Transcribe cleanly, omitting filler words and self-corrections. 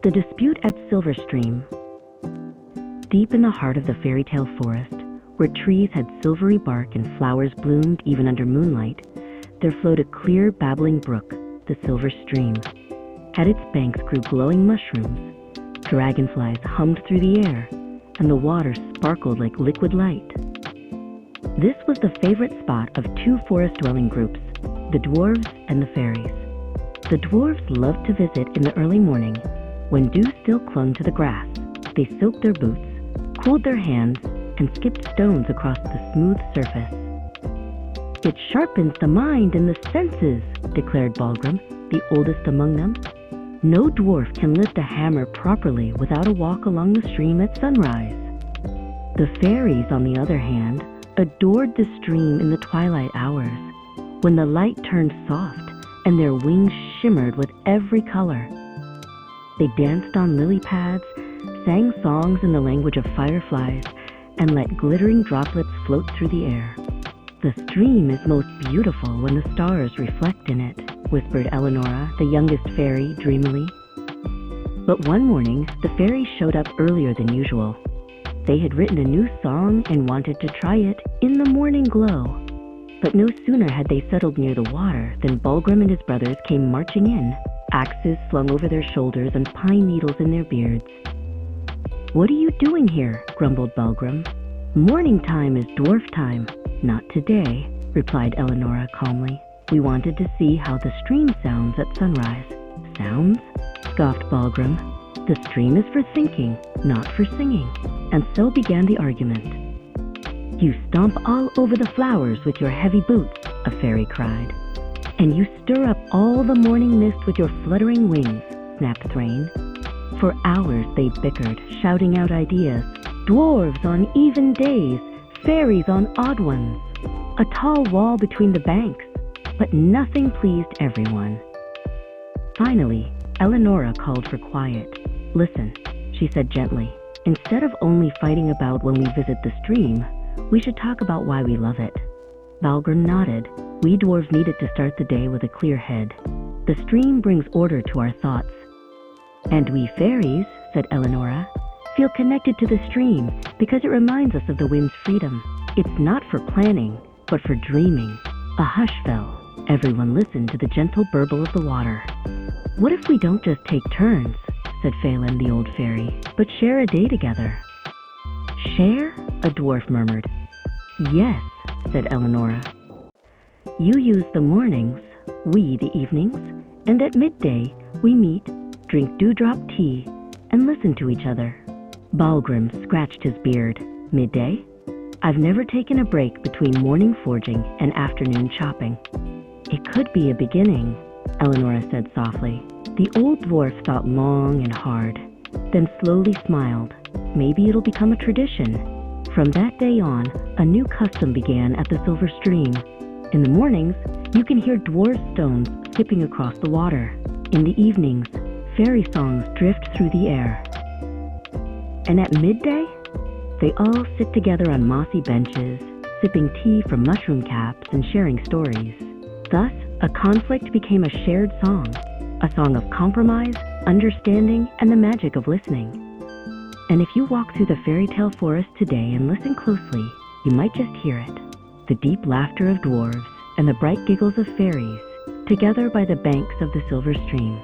The dispute at Silver Stream. Deep in the heart of the fairy tale forest, where trees had silvery bark and flowers bloomed even under moonlight, there flowed a clear, babbling brook, the Silver Stream. At its banks grew glowing mushrooms. Dragonflies hummed through the air, and the water sparkled like liquid light. This was the favorite spot of two forest-dwelling groups, the dwarves and the fairies. The dwarves loved to visit in the early morning, when dew still clung to the grass. They soaked their boots, cooled their hands, and skipped stones across the smooth surface. "It sharpens the mind and the senses," declared Balgrim, the oldest among them. "No dwarf can lift a hammer properly without a walk along the stream at sunrise." The fairies, on the other hand, adored the stream in the twilight hours, when the light turned soft and their wings shimmered with every color. They danced on lily pads, sang songs in the language of fireflies, and let glittering droplets float through the air. "The stream is most beautiful when the stars reflect in it," whispered Elinora, the youngest fairy, dreamily. But one morning, the fairies showed up earlier than usual. They had written a new song and wanted to try it in the morning glow. But no sooner had they settled near the water than Balgrim and his brothers came marching in, axes slung over their shoulders and pine needles in their beards. "What are you doing here?" grumbled Balgrim. "Morning time is dwarf time." "Not today," replied Elinora calmly. "We wanted to see how the stream sounds at sunrise." "Sounds?" scoffed Balgrim. "The stream is for thinking, not for singing." And so began the argument. "You stomp all over the flowers with your heavy boots," a fairy cried. "And you stir up all the morning mist with your fluttering wings," snapped Thrain. For hours they bickered, shouting out ideas. Dwarves on even days, fairies on odd ones. A tall wall between the banks, but nothing pleased everyone. Finally, Elinora called for quiet. "Listen," she said gently. "Instead of only fighting about when we visit the stream, we should talk about why we love it." Balgrim nodded. "We dwarves needed to start the day with a clear head. The stream brings order to our thoughts." "And we fairies," said Elinora, "feel connected to the stream because it reminds us of the wind's freedom. It's not for planning, but for dreaming." A hush fell. Everyone listened to the gentle burble of the water. "What if we don't just take turns," said Phelan, the old fairy, "but share a day together?" "Share?" a dwarf murmured. "Yes," said Elinora. "You use the mornings, we the evenings, and at midday we meet, drink dewdrop tea, and listen to each other." Balgrim scratched his beard. "Midday? I've never taken a break between morning forging and afternoon chopping." "It could be a beginning," Elinora said softly. The old dwarf thought long and hard, then slowly smiled. "Maybe it'll become a tradition." From that day on, a new custom began at the Silver Stream. In the mornings, you can hear dwarf stones skipping across the water. In the evenings, fairy songs drift through the air. And at midday, they all sit together on mossy benches, sipping tea from mushroom caps and sharing stories. Thus, a conflict became a shared song, a song of compromise, understanding, and the magic of listening. And if you walk through the fairy tale forest today and listen closely, you might just hear it. The deep laughter of dwarves and the bright giggles of fairies, together by the banks of the Silver Stream.